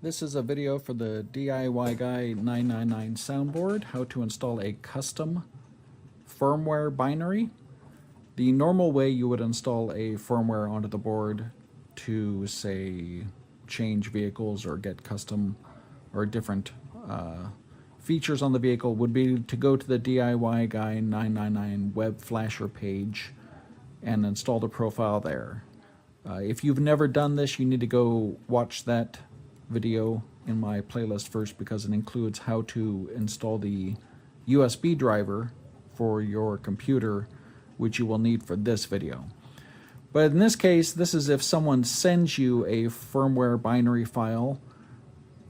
This is a video for the DIY Guy 999 soundboard, how to install a custom firmware binary. The normal way you would install a firmware onto the board to, say, change vehicles or get custom or different features on the vehicle would be to go to the DIY Guy 999 web flasher page and install the profile there. If you've never done this, you need to go watch that video in my playlist first, because it includes how to install the USB driver for your computer, which you will need for this video. But in this case, this is if someone sends you a firmware binary file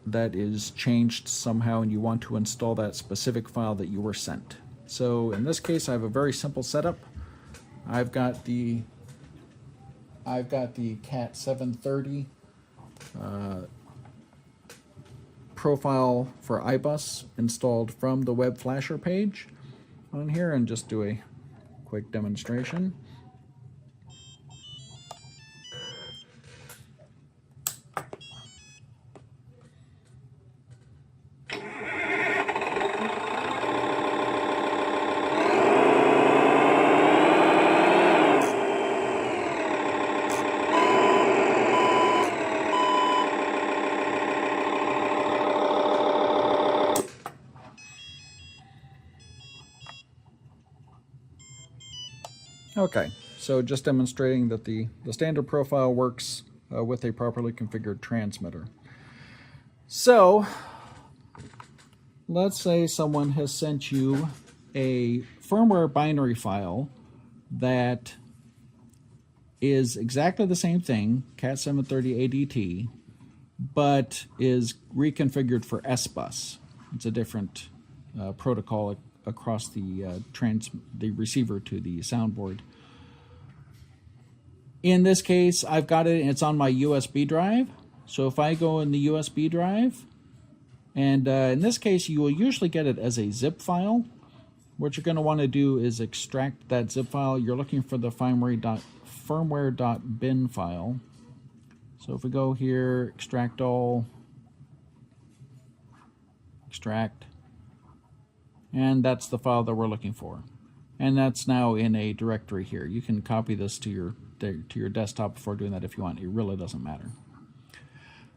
that is changed somehow and you want to install that specific file that you were sent. So in this case, I have a very simple setup. I've got the Cat 730 profile for iBus installed from the web flasher page on here, and just do a quick demonstration. Okay, so just demonstrating that the standard profile works with a properly configured transmitter. So, let's say someone has sent you a firmware binary file that is exactly the same thing, Cat 730 ADT, but is reconfigured for S-Bus. It's a different protocol across the receiver to the soundboard. In this case, I've got it, and it's on my USB drive. So if I go in the USB drive, and in this case, you will usually get it as a zip file. What you're going to want to do is extract that zip file. You're looking for the firmware.bin file. So if we go here, extract all, extract, and that's the file that we're looking for. And that's now in a directory here. You can copy this to your desktop before doing that if you want. It really doesn't matter.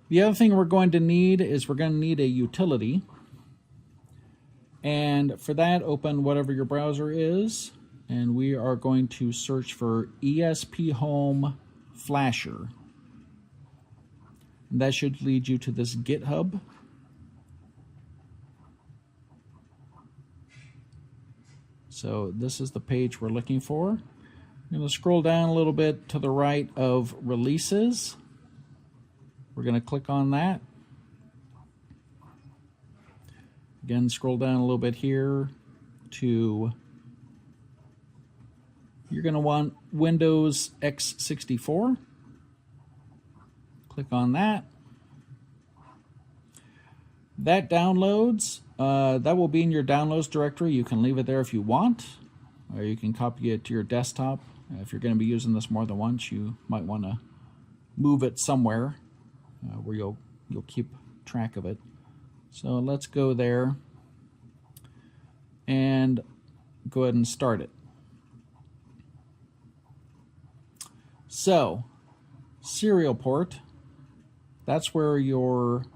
The other thing we're going to need is we're going to need a utility. And for that, open whatever your browser is, and we are going to search for ESP Home Flasher. And that should lead you to this GitHub. So this is the page we're looking for. I'm going to scroll down a little bit to the right of releases. We're going to click on that. Again, scroll down a little bit here to, you're going to want Windows x64. Click on that. That downloads. That will be in your downloads directory. You can leave it there if you want, or you can copy it to your desktop. If you're going to be using this more than once, you might want to move it somewhere where you'll keep track of it. So let's go there and go ahead and start it. So, serial port, that's where your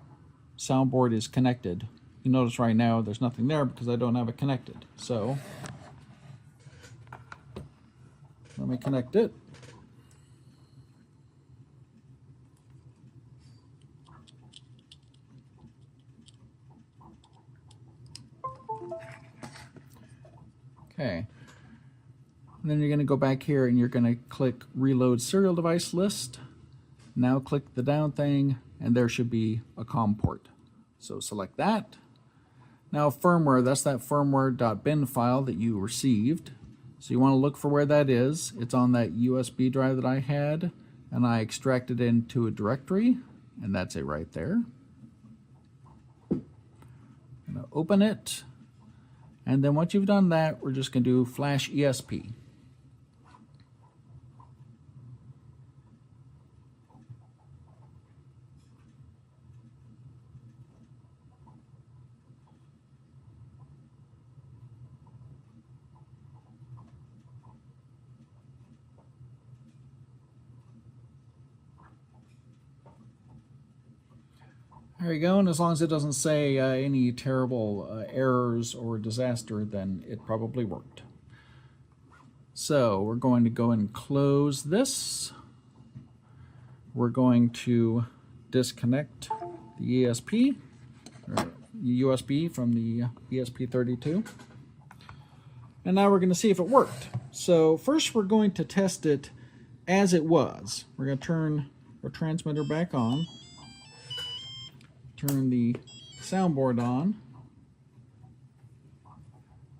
soundboard is connected. You notice right now there's nothing there because I don't have it connected. So let me connect it. Okay. And then you're going to go back here and you're going to click Reload Serial Device List. Now click the down thing, and there should be a COM port. So select that. Now firmware, that's that firmware.bin file that you received. So you want to look for where that is. It's on that USB drive that I had, and I extracted it into a directory, and that's it right there. I'm going to open it, and then once you've done that, we're just going to do flash ESP. There you go, and as long as it doesn't say any terrible errors or disaster, then it probably worked. So we're going to go and close this. We're going to disconnect the ESP, or USB from the ESP32. And now we're going to see if it worked. So first we're going to test it as it was. We're going to turn our transmitter back on, turn the soundboard on,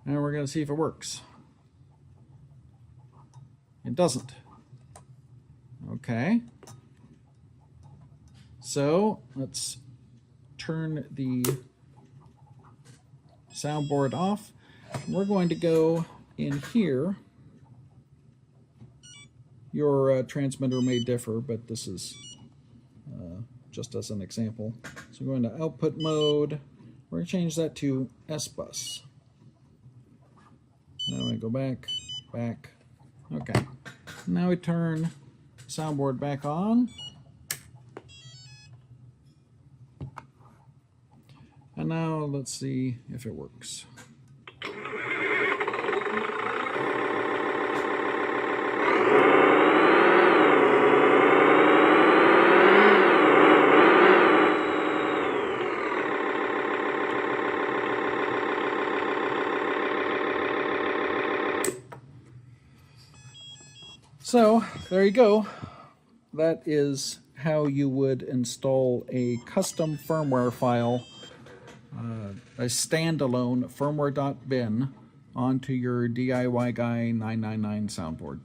and we're going to see if it works. It doesn't. Okay. So let's turn the soundboard off. We're going to go in here. Your transmitter may differ, but this is just as an example. So we're going to output mode. We're going to change that to S-Bus. Now we go back. Okay. Now we turn soundboard back on. And now let's see if it works. So there you go. That is how you would install a custom firmware file, a standalone firmware.bin onto your DIY Guy 999 soundboard.